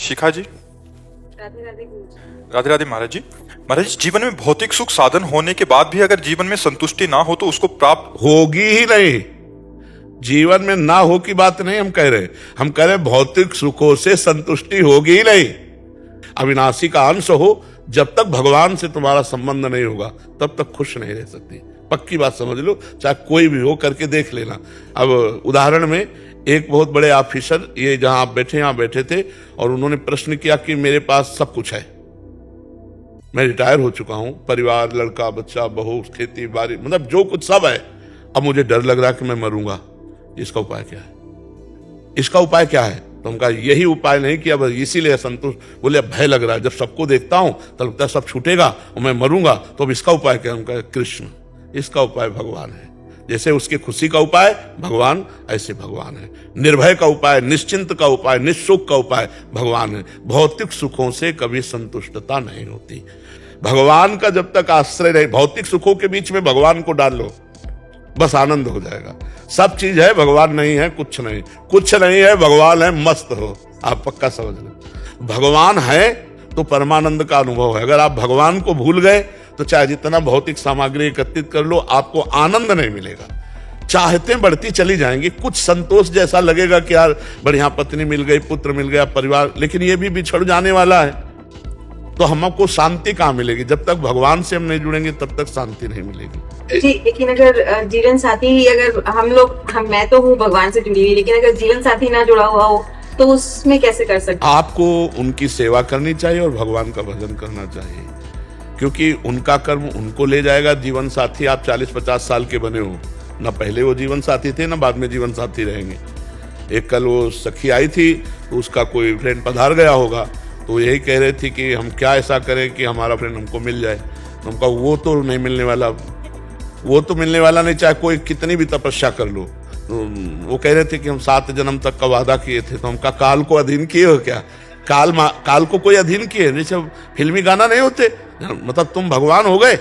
शिखा जी। राधे राधे गुरुजी। राधे राधे महाराज जी। महाराज जी, जीवन में भौतिक सुख साधन होने के बाद भी अगर जीवन में संतुष्टि ना हो तो उसको प्राप्त होगी ही नहीं। जीवन में ना हो की बात नहीं हम कह रहे, हम कह रहे भौतिक सुखों से संतुष्टि होगी ही नहीं। अविनाशी का अंश हो, जब तक भगवान से तुम्हारा संबंध नहीं होगा तब तक खुश नहीं रह सकती। पक्की बात समझ लो, चाहे कोई भी हो, करके देख लेना। अब उदाहरण में एक बहुत बड़े ऑफिसर, ये जहां आप बैठे यहां बैठे थे, और उन्होंने प्रश्न किया कि मेरे पास सब कुछ है, मैं रिटायर हो चुका हूं, परिवार, लड़का, बच्चा, बहू, खेती बाड़ी, मतलब जो कुछ सब है, अब मुझे डर लग रहा है कि मैं मरूंगा, इसका उपाय क्या है? इसका उपाय क्या है? तो उनका यही उपाय नहीं किया, बस इसीलिए संतुष्ट। बोले अब भय लग रहा है, जब सबको देखता हूं तो लगता है सब छूटेगा और मैं मरूंगा, तो अब इसका उपाय क्या है? उनका कृष्ण, इसका उपाय भगवान है। जैसे उसकी खुशी का उपाय भगवान, ऐसे भगवान है। निर्भय का उपाय, निश्चिंत का उपाय, निःशुक का उपाय भगवान है। भौतिक सुखों से कभी संतुष्टता नहीं होती। भगवान का जब तक आश्रय रहे, भौतिक सुखों के बीच में भगवान को डाल लो, बस आनंद हो जाएगा। सब चीज है, भगवान नहीं है, कुछ नहीं, कुछ नहीं है, भगवान है, मस्त हो। आप पक्का समझ लो, भगवान है तो परमानंद का अनुभव है। अगर आप भगवान को भूल गए तो चाहे जितना भौतिक सामग्री एकत्रित कर लो, आपको आनंद नहीं मिलेगा। चाहतें बढ़ती चली जाएंगी, कुछ संतोष जैसा लगेगा कि यार बढ़िया पत्नी मिल गई, पुत्र मिल गया, परिवार, लेकिन ये भी बिछड़ जाने वाला है। तो हमको शांति कहाँ मिलेगी? जब तक भगवान से हम नहीं जुड़ेंगे तब तक शांति नहीं मिलेगी। जी, लेकिन अगर जीवन साथी, अगर मैं तो हूँ भगवान से जुड़ी हुई, लेकिन अगर जीवन साथी ना जुड़ा हुआ हो तो उसमें कैसे कर सकते? आपको उनकी सेवा करनी चाहिए और भगवान का भजन करना चाहिए, क्योंकि उनका कर्म उनको ले जाएगा। जीवन साथी आप 40-50 साल के बने हो, ना पहले वो जीवन साथी थे ना बाद में जीवन साथी रहेंगे। एक कल वो सखी आई थी तो उसका कोई फ्रेंड पधार गया होगा, तो यही कह रहे थे कि हम क्या ऐसा करें कि हमारा फ्रेंड हमको मिल जाए। तो उनका वो तो नहीं मिलने वाला, वो तो मिलने वाला नहीं, चाहे कोई कितनी भी तपस्या कर लो। तो वो कह रहे थे कि हम 7 जन्म तक का वादा किए थे, तो हमका काल को अधीन किए हो क्या? काल को कोई अधीन किए? जैसे फिल्मी गाना नहीं होते, मतलब तुम भगवान हो गए,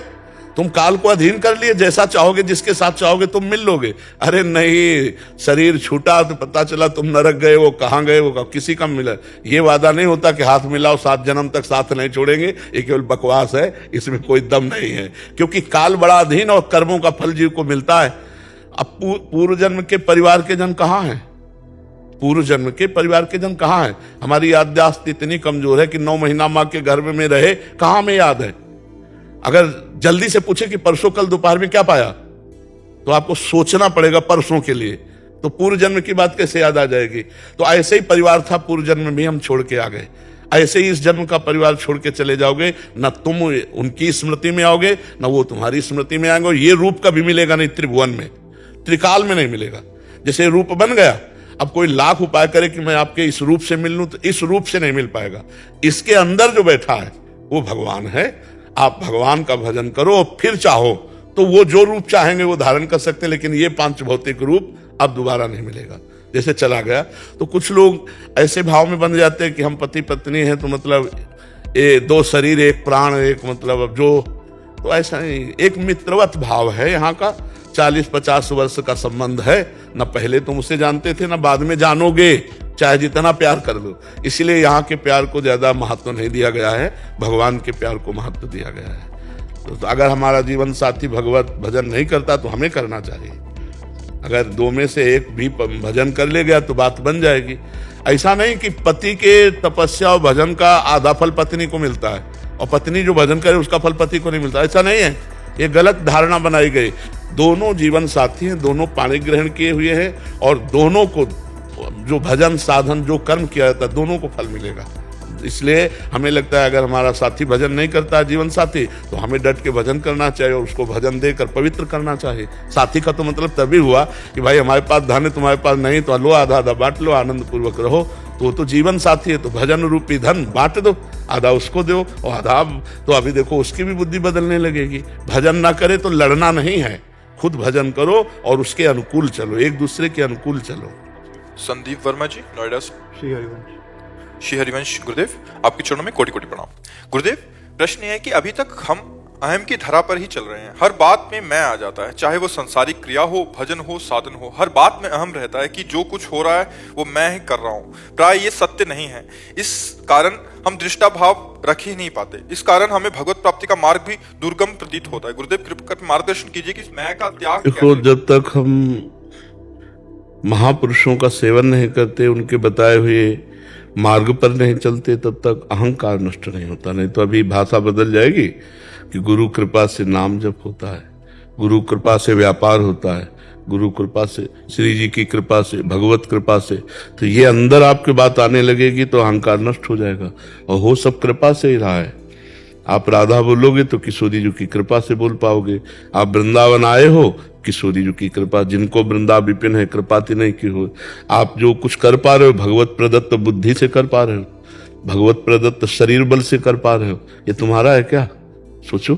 तुम काल को अधीन कर लिए, जैसा चाहोगे, जिसके साथ चाहोगे तुम मिल लोगे। अरे नहीं, शरीर छूटा तो पता चला तुम नरक गए, वो कहाँ गए, वो किसी का मिला। ये वादा नहीं होता कि हाथ मिलाओ 7 जन्म तक साथ नहीं छोड़ेंगे, ये केवल बकवास है, इसमें कोई दम नहीं है। क्योंकि काल बड़ा अधीन और कर्मों का फल जीव को मिलता है। अब पूर्व जन्म के परिवार के जन कहाँ हैं? पूर्व जन्म के परिवार के जन कहाँ हैं? हमारी याददाश्त इतनी कमजोर है कि 9 महीना माँ के गर्भ में रहे, कहाँ में याद है? अगर जल्दी से पूछे कि परसों कल दोपहर में क्या पाया, तो आपको सोचना पड़ेगा परसों के लिए, तो पूर्व जन्म की बात कैसे याद आ जाएगी? तो ऐसे ही परिवार था, पूर्व जन्म में भी हम छोड़ के आ गए, ऐसे ही इस जन्म का परिवार छोड़ के चले जाओगे। न तुम उनकी स्मृति में आओगे, न वो तुम्हारी स्मृति में आएंगे। ये रूप कभी मिलेगा नहीं, त्रिभुवन में, त्रिकाल में नहीं मिलेगा। जैसे रूप बन गया, अब कोई लाख उपाय करे कि मैं आपके इस रूप से मिल लूं, तो इस रूप से नहीं मिल पाएगा। इसके अंदर जो बैठा है वो भगवान है। आप भगवान का भजन करो, फिर चाहो तो वो जो रूप चाहेंगे वो धारण कर सकते हैं, लेकिन ये 5 भौतिक रूप अब दोबारा नहीं मिलेगा। जैसे चला गया, तो कुछ लोग ऐसे भाव में बन जाते हैं कि हम पति पत्नी हैं, तो मतलब 2 शरीर 1 प्राण, एक मतलब अब जो, तो ऐसा नहीं, एक मित्रवत भाव है यहाँ का। 40-50 वर्ष का संबंध है, न पहले तुम उसे जानते थे, न बाद में जानोगे, चाहे जितना प्यार कर लो। इसलिए यहाँ के प्यार को ज्यादा महत्व नहीं दिया गया है, भगवान के प्यार को महत्व दिया गया है। तो अगर हमारा जीवन साथी भगवत भजन नहीं करता तो हमें करना चाहिए। अगर 2 में से एक भी भजन कर ले गया तो बात बन जाएगी। ऐसा नहीं कि पति के तपस्या और भजन का आधा फल पत्नी को मिलता है और पत्नी जो भजन करे उसका फल पति को नहीं मिलता, ऐसा नहीं है। ये गलत धारणा बनाई गई। दोनों जीवन साथी हैं, दोनों पाणी ग्रहण किए हुए हैं, और दोनों को जो भजन साधन जो कर्म किया जाता है, दोनों को फल मिलेगा। इसलिए हमें लगता है अगर हमारा साथी भजन नहीं करता, जीवन साथी, तो हमें डट के भजन करना चाहिए और उसको भजन देकर पवित्र करना चाहिए। साथी का तो मतलब तभी हुआ कि भाई हमारे पास धन है, तुम्हारे पास नहीं, तो लो आधा आधा बांट लो, आनंद पूर्वक रहो। तो जीवन साथी है, तो भजन रूपी धन बांट दो, आधा उसको दो और आधा, तो अभी देखो उसकी भी बुद्धि बदलने लगेगी। भजन ना करे तो लड़ना नहीं है, खुद भजन करो और उसके अनुकूल चलो, एक दूसरे के अनुकूल चलो। संदीप वर्मा जी, नोएडा से। श्री हरिवंश। श्री हरिवंश गुरुदेव, आपके चरणों में कोटि कोटि प्रणाम। गुरुदेव, प्रश्न यह है कि अभी तक हम अहम की धरा पर ही चल रहे हैं। हर बात में मैं आ जाता है, चाहे वो संसारिक क्रिया हो, भजन हो, साधन हो। हर बात में अहम रहता है कि जो कुछ हो रहा है वो मैं ही कर रहा हूँ। प्राय ये सत्य नहीं है। इस कारण हम दृष्टा भाव रख ही नहीं पाते। इस कारण हमें भगवत प्राप्ति का मार्ग भी दुर्गम प्रतीत होता है। गुरुदेव कृपा कर मार्गदर्शन कीजिए कि मैं का त्याग देखो, जब तक हम महापुरुषों का सेवन नहीं करते, उनके बताए हुए मार्ग पर नहीं चलते, तब तक अहंकार नष्ट नहीं होता। नहीं तो अभी भाषा बदल जाएगी कि गुरु कृपा से नाम जप होता है, गुरु कृपा से व्यापार होता है, गुरु कृपा से, श्री जी की कृपा से, भगवत कृपा से। तो ये अंदर आपके बात आने लगेगी तो अहंकार नष्ट हो जाएगा। और हो सब कृपा से ही रहा है। आप राधा बोलोगे तो किशोरी जी की कृपा से बोल पाओगे। आप वृंदावन आए हो, किशोरी जी की कृपा। जिनको वृंदा विपिन है, कृपाति नहीं की हो। आप जो कुछ कर पा रहे हो भगवत प्रदत्त बुद्धि से कर पा रहे हो, भगवत प्रदत्त शरीर बल से कर पा रहे हो। ये तुम्हारा है क्या? सोचो,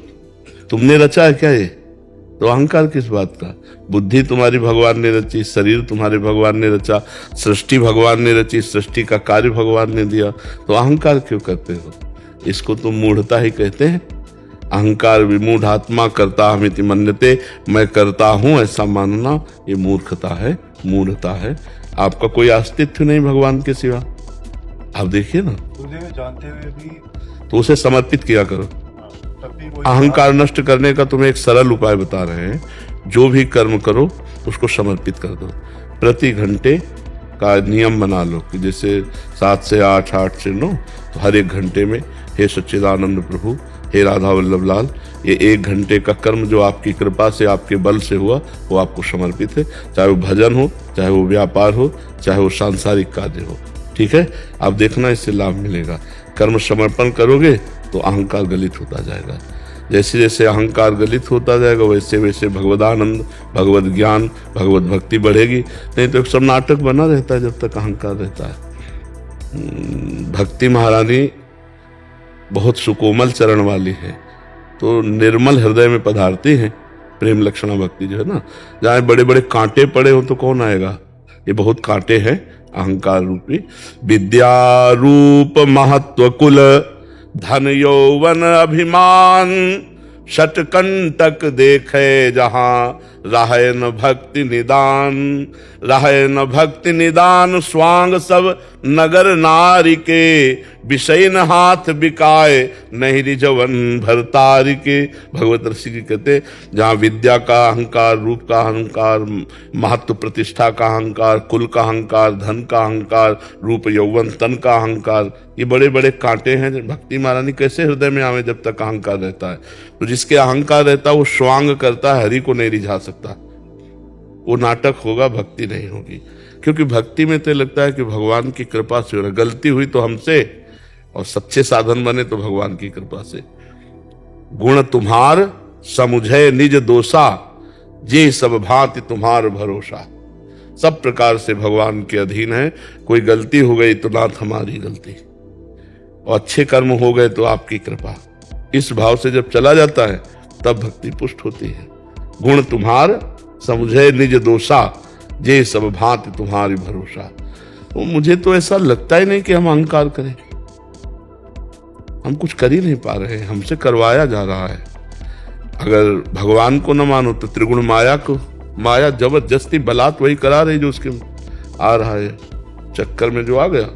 तुमने रचा है क्या ये? तो अहंकार किस बात का? बुद्धि तुम्हारी भगवान ने रची, शरीर तुम्हारे भगवान ने रचा, सृष्टि भगवान ने रची, सृष्टि का कार्य भगवान ने दिया। तो अहंकार क्यों करते हो? इसको तो मूढ़ता ही कहते हैं। अहंकार विमूढ़ आत्मा करता हमिति मन्यते, मैं करता हूं ऐसा मानना ये मूर्खता है, मूढ़ता है। आपका कोई अस्तित्व नहीं भगवान के सिवा। आप देखिए ना, जानते हुए भी तो उसे समर्पित किया करो। तब भी वही अहंकार नष्ट करने का तुम्हें एक सरल उपाय बता रहे हैं। जो भी कर्म करो उसको समर्पित कर दो। प्रति घंटे का नियम बना लो कि जैसे 7 से 8, 8 से 9, तो हर एक घंटे में हे सच्चिदानंद प्रभु, हे राधा वल्लभ लाल, ये 1 घंटे का कर्म जो आपकी कृपा से, आपके बल से हुआ, वो आपको समर्पित है। चाहे वो भजन हो, चाहे वो व्यापार हो, चाहे वो सांसारिक कार्य हो। ठीक है, आप देखना इससे लाभ मिलेगा। कर्म समर्पण करोगे तो अहंकार गलित होता जाएगा। जैसे जैसे अहंकार गलित होता जाएगा वैसे वैसे भगवदानंद, भगवत ज्ञान, भगवत भक्ति बढ़ेगी। नहीं तो सब नाटक बना रहता है जब तक अहंकार रहता है। भक्ति महारानी बहुत सुकोमल चरण वाली है, तो निर्मल हृदय में पधारती हैं। प्रेम लक्षणा भक्ति जो है ना, जहाँ बड़े बड़े कांटे पड़े हो तो कौन आएगा? ये बहुत कांटे हैं अहंकार रूपी। विद्या रूप महत्व कुल, धन यौवन अभिमान, षटकंटक देखे जहां, राहे न भक्ति निदान, राहे न भक्ति निदान। स्वांग सब नगर नारी के, विषय न हाथ बिकाए, नहीं रिजवन भरतारी के। भगवत ऋषि जी कहते, जहाँ विद्या का अहंकार, रूप का अहंकार, महत्व प्रतिष्ठा का अहंकार, कुल का अहंकार, धन का अहंकार, रूप यौवन तन का अहंकार, ये बड़े बड़े कांटे हैं। भक्ति महारानी कैसे हृदय में आवे जब तक अहंकार रहता है? तो जिसके अहंकार रहता है वो स्वांग करता है, हरि को नहीं रिझा सकता। वो नाटक होगा, भक्ति नहीं होगी। क्योंकि भक्ति में तो लगता है कि भगवान की कृपा से हो रहा, गलती हुई तो हमसे, और सच्चे साधन बने तो भगवान की कृपा से। गुण तुम्हार समुझे निज दोषा, जे सब भांति तुम्हार भरोसा। सब प्रकार से भगवान के अधीन है। कोई गलती हो गई तो नाथ हमारी गलती, और अच्छे कर्म हो गए तो आपकी कृपा। इस भाव से जब चला जाता है तब भक्ति पुष्ट होती है। गुण तुम्हार समझे निज दोषा, जे सब भांति तुम्हारी भरोसा। तो मुझे तो ऐसा लगता ही नहीं कि हम अहंकार करें। हम कुछ कर ही नहीं पा रहे हैं, हमसे करवाया जा रहा है। अगर भगवान को न मानो तो त्रिगुण माया को, माया जबरदस्ती बलात् वही करा रही जो उसके आ रहा है, चक्कर में जो आ गया।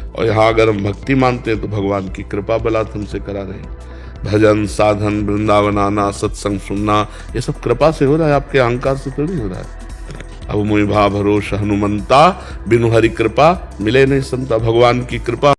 और यहाँ अगर हम भक्ति मानते हैं तो भगवान की कृपा बलात् हमसे करा रहे हैं। भजन, साधन, वृंदावन आना, सत्संग सुनना, ये सब कृपा से हो रहा है, आपके अहंकार से थोड़ी हो रहा है। अब मुझ भा भरोस हनुमंता, बिनु हरि कृपा मिले नहीं संता। भगवान की कृपा